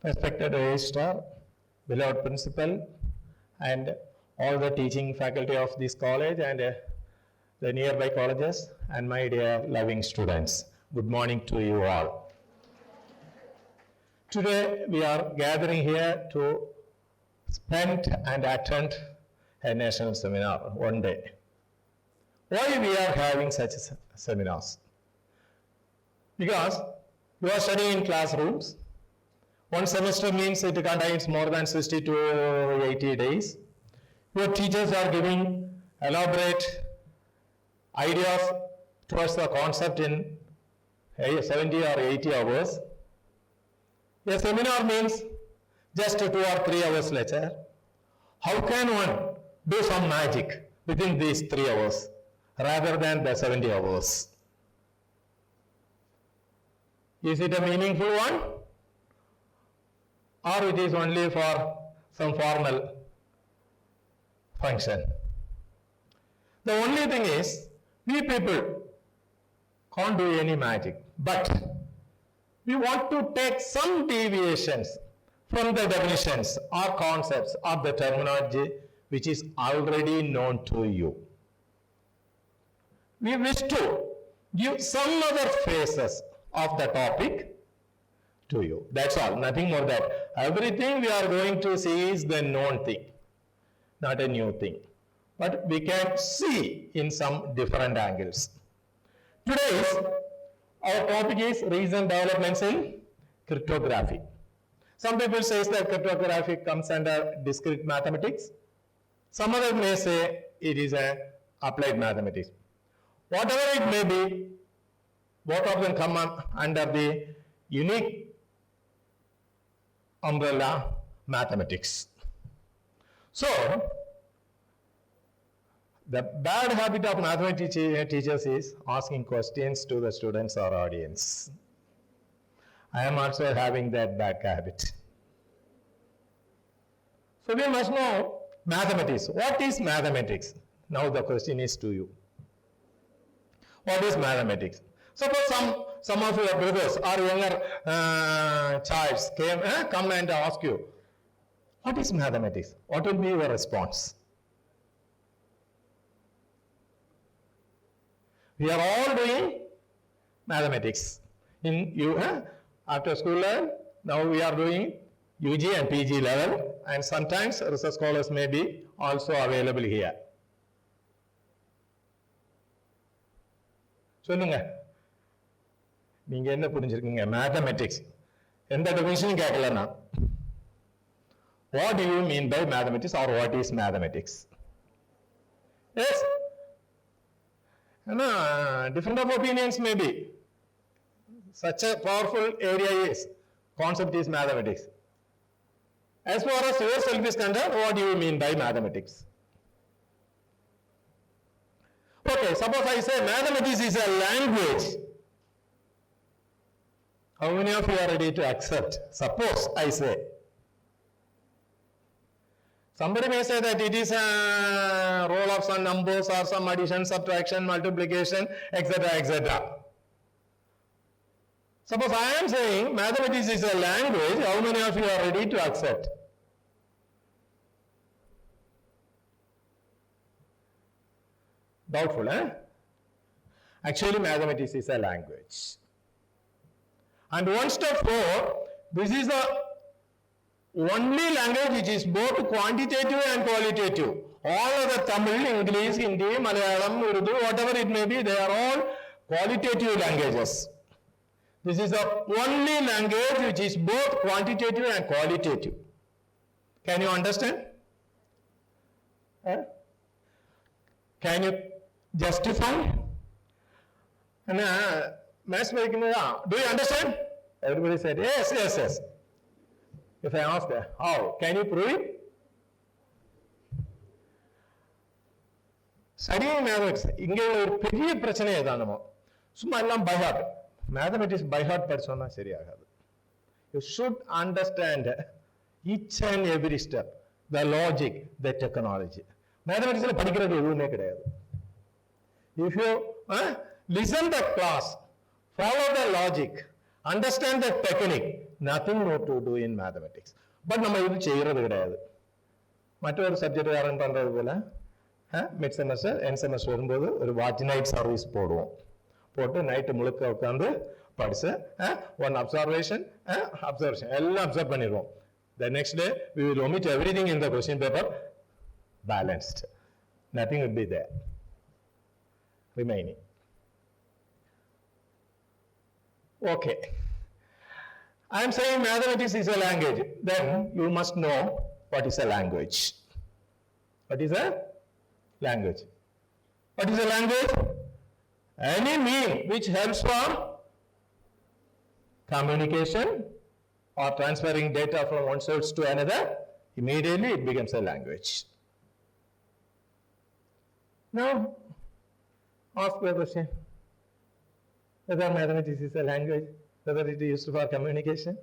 Respected registrar, beloved principal, and all the teaching faculty of this college and the nearby colleges, and my dear loving students, good morning to you all. Today we are gathering here to spend and attend a national seminar one day. Why we are having such seminars? Because you are studying in classrooms. One semester means it contains more than 60 to 80 days. Your teachers are giving elaborate ideas towards the concept in 70 or 80 hours. A seminar means just 2 or 3 hours lecture. How can one do some magic within these 3 hours rather than the 70 hours? Is it a meaningful one? Or it is only for some formal function? The only thing is, we people can't do any magic, but we want to take some deviations from the definitions or concepts or the terminology which is already known to you. We wish to give some other phases of the topic to you. That's all, nothing more than that. Everything we are going to see is the known thing, not a new thing. But we can see in some different angles. Today's our topic is recent developments in cryptography. Some people say that cryptography comes under discrete mathematics. Some others may say it is a applied mathematics. Whatever it may be, both of them come under the unique umbrella mathematics. So, the bad habit of mathematics teachers is asking questions to the students or audience. I am also having that bad habit. So we must know mathematics. What is mathematics? Now the question is to you. What is mathematics? Suppose some of your brothers or younger childs come and ask you, what is mathematics? What will be your response? We are all doing mathematics after school level. Now we are doing UG and PG level, and sometimes research scholars may be also available here. சொல்லுங்க, நீங்க என்ன புரிஞ்சிருக்கீங்க? Mathematics எந்த டெஃபினிஷனும் கேட்கலன்னா, what do you mean by mathematics or what is mathematics? Yes, different of opinions may be. Such a powerful area is, concept is mathematics. As far as yourself is concerned, what do you mean by mathematics? Okay, suppose I say mathematics is a language. How many of you are ready to accept? Suppose I say. Somebody may say that it is a roll of some numbers or some addition, subtraction, multiplication, etc., etc. Suppose I am saying mathematics is a language, how many of you are ready to accept? Doubtful, eh? Actually, mathematics is a language. And one step forward, this is the only language which is both quantitative and qualitative. All other Tamil, English, Hindi, Malayalam, Urdu, whatever it may be, they are all qualitative languages. This is the only language which is both quantitative and qualitative. Can you understand? Can you justify? Do you understand? Everybody said, yes, yes, yes. If I ask them, how? Can you prove it? Studying mathematics, இங்கே ஒரு பெரிய பிரச்சனை ஏதானமோ, சும்மா எல்லாம் by heart. Mathematics by heart படிச்சோம்னா சரியாகாது. You should understand each and every step, the logic, the technology. Mathematics படிக்கிறது எதுவுமே கிடையாது. If you listen the class, follow the logic, Understand the technique. Nothing more to do in mathematics. But நம்ம இது செய்யறது கிடையாது. மற்றொரு subject காரன் பண்றது போல மிட் செமஸ்டர் என் செமஸ்டர் வரும்போது ஒரு வாட்ச் நைட் சர்வீஸ் போடுவோம். போட்டு நைட்டு முழுக்க உட்காந்து படிச்சு ஒன் அப்சர்வேஷன் எல்லாம் அப்சர்வ் பண்ணிடுவோம். The next day we will omit everything in the question paper, balanced. Nothing will be there remaining. Okay, I am saying mathematics is a language. Then you must know what is a language. What is a language? What is a language? Any mean which helps for communication or transferring data from one source to another, immediately it becomes a language. Now, ask the question, whether mathematics is a language, whether it is used for communication.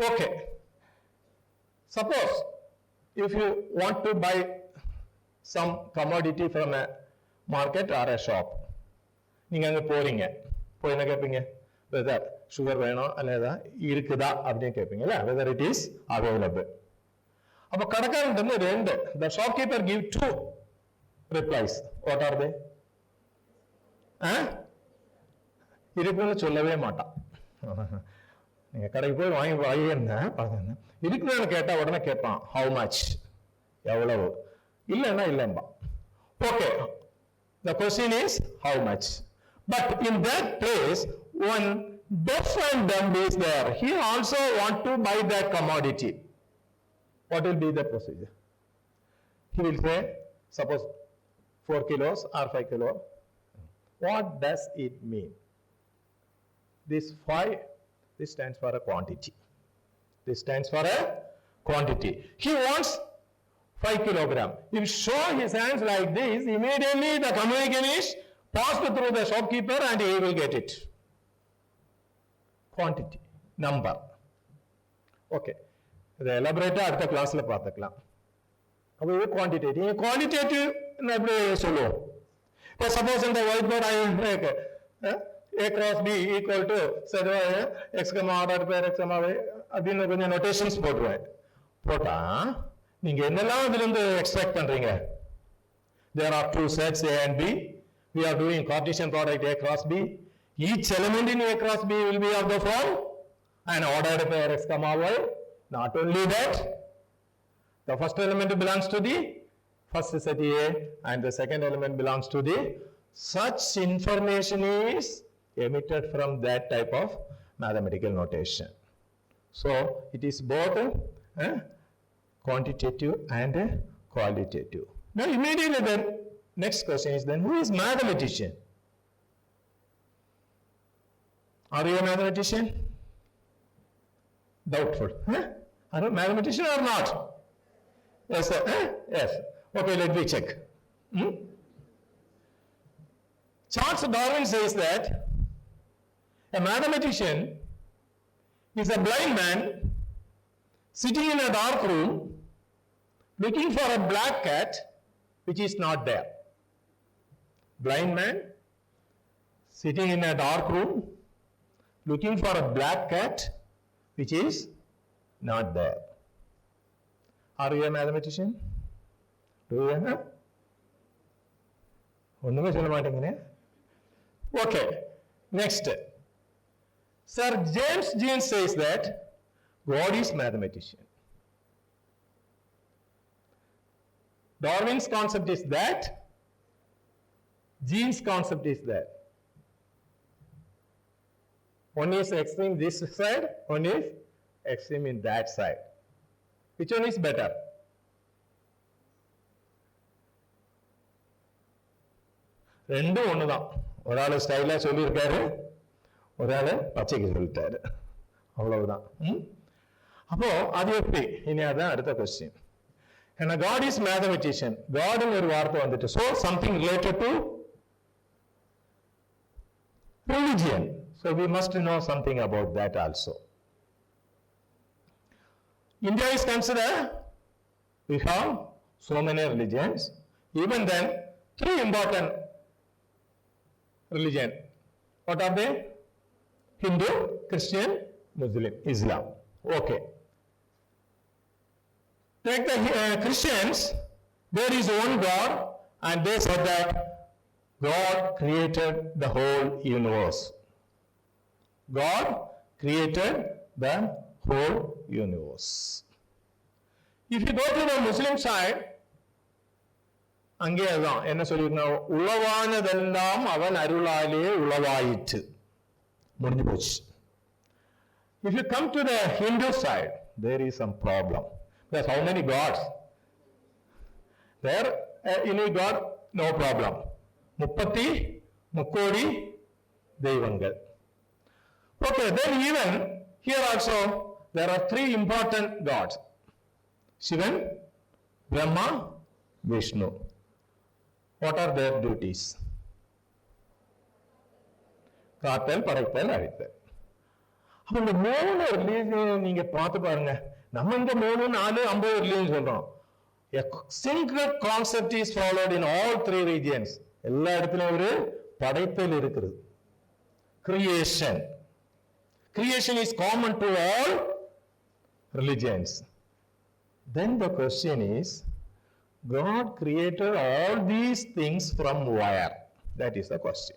Okay, suppose if you want to buy some commodity from a market or a shop, நீங்க அங்க போறீங்க, போய் என்ன கேட்பீங்க, whether sugar வேணும் அல்லது இருக்குதா அப்படின்னு கேட்பீங்கல்ல, whether it is available. அப்ப கடைக்காரன் வந்து ரெண்டு, the shopkeeper give two replies. What are they? இருக்குன்னு சொல்லவே மாட்டான். நீங்க கடைக்கு போய் வாங்கி இருக்குன்னு கேட்டா உடனே கேட்பான் how much, எவ்வளவு, இல்லைன்னா இல்லைம்பா. Okay, the question is how much. But in that place, one deaf and dumb is there. He also want to buy that commodity. What will be the procedure? He will say, suppose 4 kilos or 5 kilos. What does it mean? This 5, this stands for a quantity. This stands for a quantity. He wants 5 kilogram. If you show his hands like this, immediately the communication is passed through the shopkeeper and he will get it. Quantity, number. Okay. இதை எலாபரேட்டாக அடுத்த கிளாஸ்ல பார்த்துக்கலாம். அப்போ இது quantitative. Quantitative எப்படி சொல்லுவோம்? இப்போ suppose இந்த white board A cross B equal to சரி x, r பேர் x, y அப்படின்னு கொஞ்சம் நோட்டேஷன்ஸ் போட்டுருவேன். போட்டா நீங்க என்னெல்லாம் இதுல இருந்து எக்ஸ்ட்ராக்ட் பண்றீங்க? There are two sets A and B. We are doing Cartesian product A cross B. Each element in A cross B will be of the form an ordered pair x, y. Not only that, the first element belongs to the first set A and the second element belongs to the, such information is emitted from that type of mathematical notation. So it is both quantitative and qualitative. Now immediately the next question is then, who is mathematician? Are you a mathematician? Doubtful. Are you a mathematician or not? Yes, sir. Yes. Okay, let me check. Charles Darwin says that a mathematician is a blind man sitting in a dark room looking for a black cat which is not there. Blind man sitting in a dark room looking for a black cat which is not there. Are you a mathematician? Do you have? ஒண்ணுமே சொல்ல மாட்டேங்கிறே. Okay, next. Sir James Jeans says that God is mathematician. Darwin's concept is that, Jeans' concept is that. One is extreme this side, one is extreme in that side. Which one is better? ரெண்டும் ஒண்ணுதான். ஒரு ஆளு ஸ்டைலா சொல்லியிருக்காரு, ஒரு ஆளு பச்சைக்கு சொல்லிட்டாரு, அவ்வளவுதான். அப்போ அது எப்படி? இனி அதான் அடுத்த கொஸ்டின். ஏன்னா God is mathematician, Godன்னு ஒரு வார்த்தை வந்துட்டு, so something related to religion. So we must know something about that also. India is considered, we have so many religions. Even then, three important religion. What are they? Hindu, Christian, Muslim, Islam. Okay. Take the Christians, there is one God, and they said that God created the whole universe. God created the whole universe. If you go to the Muslim side, அங்கேதான் என்ன சொல்லியிருக்கோம், உளவானதெல்லாம் அவன் அருளாலே உளவாயிற்று, முடிஞ்சு போச்சு. If you come to the Hindu side, there is some problem. Because how many gods? There, any god, no problem. 33 தெய்வங்கள். Okay, then even here also there are 3 important gods: Shivan, Brahma, Vishnu. What are their duties? காத்தல், படைத்தல், அழித்தல். அப்ப இந்த 3 religion நீங்க பார்த்து பாருங்க. நம்ம இந்த 3, 4, 50 ரிலீஜியன் சொல்றோம். A single concept is followed in all 3 regions. எல்லா இடத்துலயும் ஒரு படைத்தல் இருக்குது. Creation. Creation is common to all religions. Then the question is, God created all these things from where? That is the question.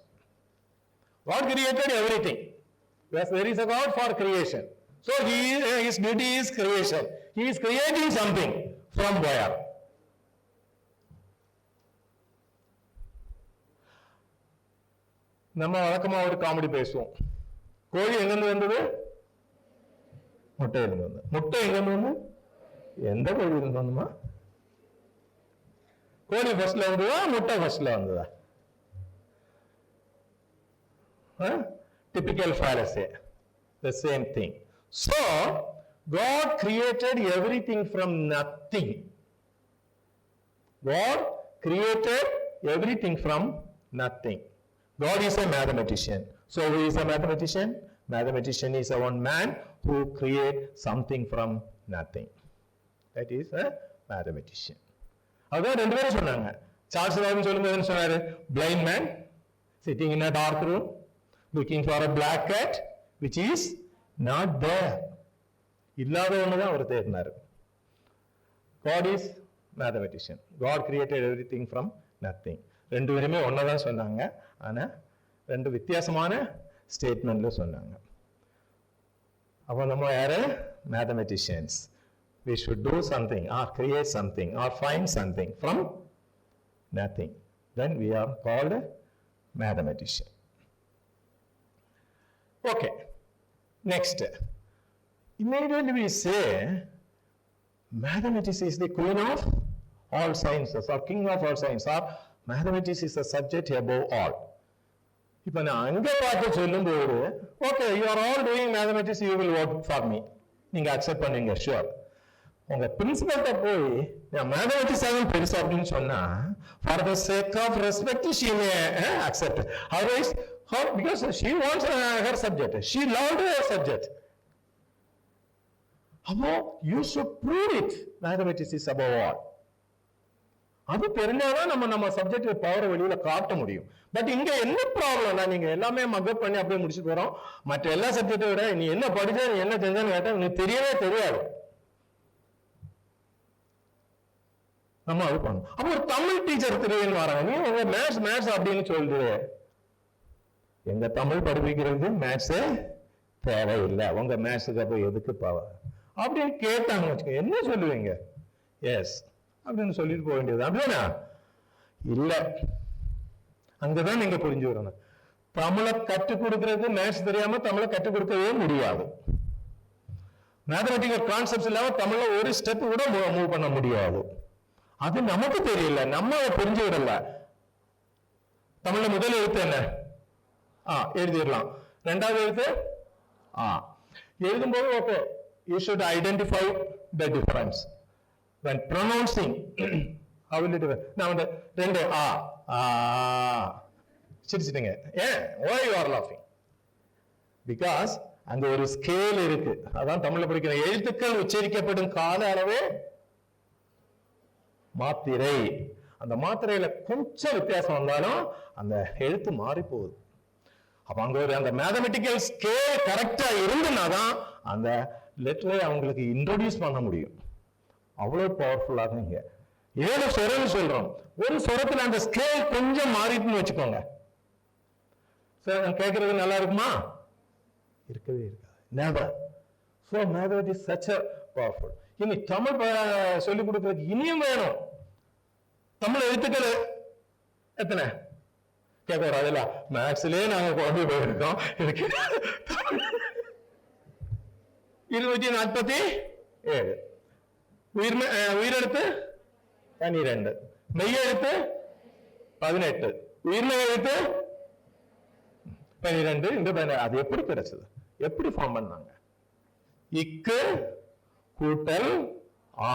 God created everything. Yes, there is a God for creation. So his duty is creation. He is creating something. From where? நம்ம வழக்கமா ஒரு comedy பேசுவோம். கோழி எங்கிருந்து வந்தது? முட்டையிலிருந்து வந்தது. முட்டை எங்கிருந்து வந்து? எந்த கோழி இருந்து வந்துமா? கோழி ஃபர்ஸ்ட்ல வந்ததா, முட்டை ஃபர்ஸ்ட்ல வந்ததா? Typical fallacy. The same thing. So, God created everything from nothing. God created everything from nothing. God is a mathematician. So, who is a mathematician? Mathematician is a one man who creates something from nothing. That is a mathematician. அதான் 2 பேரும் சொன்னாங்க. Charles Darwin சொல்லும்போது என்ன சொன்னாரு? Blind man sitting in a dark room looking for a black cat which is not there. இல்லாத ஒண்ணுதான் அவர் தேடினாரு. God is mathematician. God created everything from nothing. 2 பேருமே ஒன்னதான் சொன்னாங்க. ஆனா 2 வித்தியாசமான ஸ்டேட்மெண்ட்ல சொன்னாங்க. அப்ப நம்ம யாரு? Mathematicians. We should do something or create something or find something from nothing. Then we are called a mathematician. Okay. Next. Immediately we say mathematics is the queen of all sciences or king of all sciences, or mathematics is a subject above all. இப்ப நான் அங்க பார்த்து சொல்லும்போது, okay, you are all doing mathematics, you will vote for me. நீங்க accept பண்ணுவீங்க, sure. உங்க பிரின்சிபல்கிட்ட போய் நான் மேத்தமெட்டிக்ஸ் ஆகும் பெருசு அப்படின்னு சொன்னா, for the sake of respect she may accept. Otherwise because she wants her subject, she loved her subject. அப்போ you should prove it. Mathematics is above all. அது தெரிஞ்சாதான் நம்ம சப்ஜெக்ட் பவரை வெளியில காட்ட முடியும். பட் இங்க என்ன ப்ராப்ளம்னா, நீங்க எல்லாமே மக்கப் பண்ணி அப்படியே முடிச்சுட்டு போறோம். மற்ற எல்லா சப்ஜெக்டை விட நீ என்ன படிச்சா, நீ என்ன செஞ்சான்னு கேட்டா எனக்கு தெரியவே தெரியாது. நம்ம அது பண்ணணும். அப்போ ஒரு தமிழ் டீச்சர் தெரியுன்னு வராங்க, நீ உங்க மேத்ஸ் அப்படின்னு சொல்லிட்டு, எங்க தமிழ் படிப்பிக்கிறது மேத்ஸே தேவையில்லை, உங்க மேத்ஸுக்கு அப்போ எதுக்கு பவர் அப்படின்னு கேட்டாங்க வச்சுக்கோ, என்ன சொல்லுவீங்க? எஸ் அப்படின்னு சொல்லிட்டு போக வேண்டியது. அப்படின்னா இல்ல, அங்கதான் நீங்க புரிஞ்சு வரணும். தமிழை கற்றுக் கொடுக்கிறது மேத்ஸ் தெரியாம தமிழை கற்றுக் கொடுக்கவே முடியாது. மேத்தமெட்டிக்கல் கான்செப்ட்ஸ் இல்லாம தமிழ்ல ஒரு ஸ்டெப் கூட மூவ் பண்ண முடியாது. அது நமக்கு தெரியல, நம்ம புரிஞ்சு விடல. தமிழ்ல முதல் எழுத்து என்ன? எழுதிடலாம். 2வது எழுத்து எழுதும்போது okay, you should identify the difference when pronouncing. How will it be? நான் வந்து 2 சிரிச்சிட்டீங்க. ஏன்? why you are laughing? because அங்க ஒரு ஸ்கேல் இருக்கு. அதான் தமிழ்ல படிக்கிற எழுத்துக்கள் உச்சரிக்கப்படும் கால அளவே மாத்திரை. அந்த மாத்திரையில கொஞ்சம் வித்தியாசம் வந்தாலும் அந்த எழுத்து மாறி போகுது. அப்ப அங்க ஒரு அந்த மேத்தமெட்டிக்கல் ஸ்கேல் கரெக்டா இருந்துனாதான் அந்த லெட்டரை அவங்களுக்கு இன்ட்ரோடியூஸ் பண்ண முடியும். அவ்வளவு பவர்ஃபுல்லாக இங்க 7 சொரம் சொல்றோம். ஒரு சொரத்துல அந்த ஸ்கேல் கொஞ்சம் மாறிட்டுன்னு வச்சுக்கோங்க, கேட்கறது நல்லா இருக்குமா? இருக்கவே இருக்காது. Never. So mathematics is such a powerful. இனி தமிழ் சொல்லிக் கொடுக்கறதுக்கு இனியும் வேணும். தமிழ் எழுத்துக்கள் எத்தனை கேட்க வராதுல்ல? மேக்ஸ்லயே நாங்க குழம்பு போயிருக்கோம். 247 உயிரெழுத்து 12, மெய்யெழுத்து 18, உயிர்மெய் எழுத்து 12. இந்த அது எப்படி கிடைச்சது? எப்படி ஃபார்ம் பண்ணாங்க? இக்கு கூட்டல் ஆ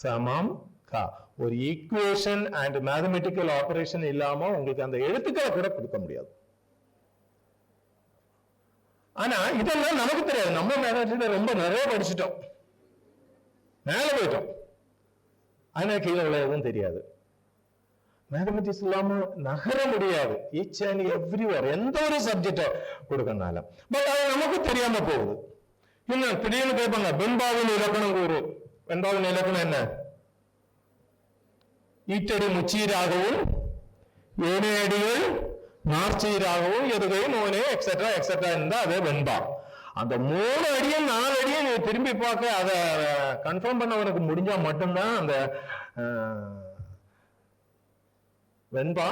சமம் கா. ஒரு ஈக்குவேஷன் அண்ட் மேத்தமெட்டிக்கல் ஆபரேஷன் இல்லாம உங்களுக்கு அந்த எழுத்துக்களை கூட கொடுக்க முடியாது. ஆனா இதெல்லாம் நமக்கு தெரியாது. நம்ம மேத்தமெட்டிக்ஸ் ரொம்ப நிறைய படிச்சுட்டோம், மேல போயிட்டோம். ஆனா கீழே எதுவும் தெரியாது. மேத்தமெட்டிக்ஸ் இல்லாம நகர முடியாது. ஈச் அண்ட் எவ்ரிவேர் எந்த ஒரு சப்ஜெக்ட கொடுக்கறனால. பட் அது நமக்கு தெரியாம போகுது. இன்னும் திடீர்னு கேட்பாங்க, வெண்பாவின் இலக்கணம் கூறு. வெண்பாவின் இலக்கணம் என்ன? ஈட்டடி முச்சீராகவும் ஏனையடிகள் நார்ச்சீராகவும் எதுகையும் ஓனே எக்ஸெட்ரா எக்ஸெட்ரா இருந்தா அதே வெண்பா. அந்த 3 அடியும் 4 அடியும் நீ திரும்பி பார்க்க அதை கன்ஃபார்ம் பண்ண உனக்கு முடிஞ்சா மட்டும்தான் அந்த வெண்பா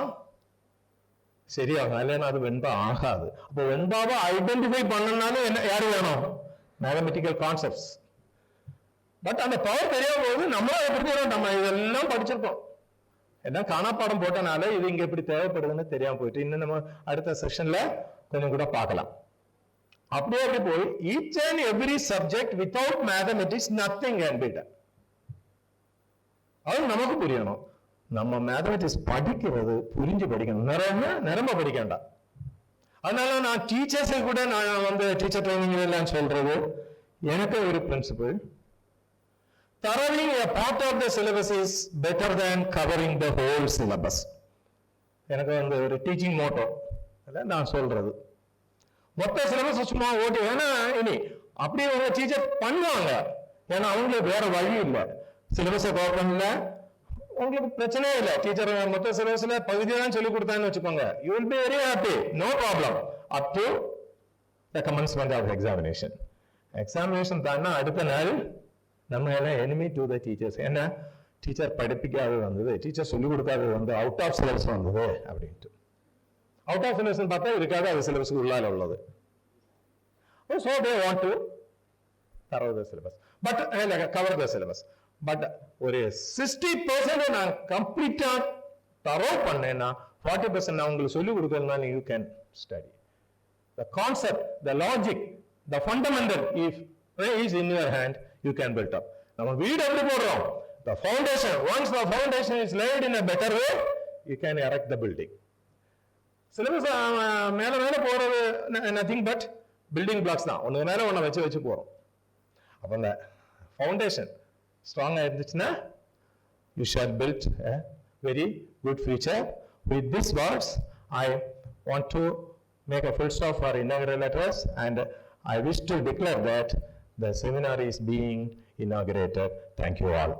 சரியாகும். இல்லைன்னா அது வெண்பா ஆகாது. அப்போ வெண்பாவை ஐடென்டிஃபை பண்ணனாலும் என்ன யாரு வேணும்? Mathematical concepts. பட் அந்த பவர் தெரியாம போது நம்மளும் அதை புரிஞ்சுக்கிறோம். நம்ம இதெல்லாம் படிச்சிருக்கோம், எல்லாம் காணாப்பாடம் போட்டனால இது இங்க எப்படி தேவைப்படுதுன்னு தெரியாம போயிட்டு இன்னும் நம்ம அடுத்த செஷன்ல கொஞ்சம் கூட பார்க்கலாம். அப்படியே அப்படி போய் each and every subject without mathematics nothing can be done. அது நமக்கு புரியணும். நம்ம மேத்தமெட்டிக்ஸ் படிக்கிறது புரிஞ்சு படிக்கணும், நிரம்ப படிக்கண்டா. அதனால நான் டீச்சர்ஸை கூட நான் டீச்சர் ட்ரைனிங் எல்லாம் சொல்றது, எனக்கு ஒரு principle, thoroughing a part of the syllabus is better than covering the whole syllabus. எனக்கு ஒரு டீச்சிங் மோட்டோ நான் சொல்றது. மொத்த சிலபஸ் சும்மா ஓட்டி வேணா இனி அப்படியே ஒரு டீச்சர் பண்ணுவாங்க. ஏன்னா அவங்களுக்கு வேற வழி இல்லை. சிலபஸை கவர் பண்ணல உங்களுக்கு பிரச்சனையே இல்லை. டீச்சர் மொத்த சிலபஸ்ல பகுதி தான் சொல்லி கொடுத்தான்னு வச்சுக்கோங்க, you will be very happy, no problem up to the commencement of examination. Examination தானா அடுத்த நாள் நம்ம எல்லாம் எனிமி டு த டீச்சர்ஸ். என்ன டீச்சர் படிப்பிக்காது வந்தது, டீச்சர் சொல்லிக் கொடுக்காது அவுட் ஆஃப் சிலபஸ் வந்தது அப்படின்ட்டு. அவுட் ஆஃப் சிலபஸ் பார்த்தா இருக்காது, அது சிலபஸ்க்கு உள்ளால உள்ளது. So they want to cover the syllabus, but cover the syllabus. But ஒரு 60% நான் கம்ப்ளீட்டா தரோ பண்ணேன்னா 40% நான் உங்களுக்கு சொல்லிக் கொடுக்கறதுனால you can study. The concept, the logic, the fundamental is in your hand, you can build up. நம்ம வீடு எப்படி போடுறோம்? The foundation, once the foundation is laid in a better way, you can erect the building. Syllabus மேல மேல போறது nothing but building blocks தான். ஒன்று மேல ஒன்று வச்சு போறோம். அப்போ அந்த ஃபவுண்டேஷன் ஸ்ட்ராங்கா இருந்துச்சுன்னா you shall build a very good future. With these words, I want to make a full stop for inaugural address, and I wish to declare that the seminar is being inaugurated. Thank you all.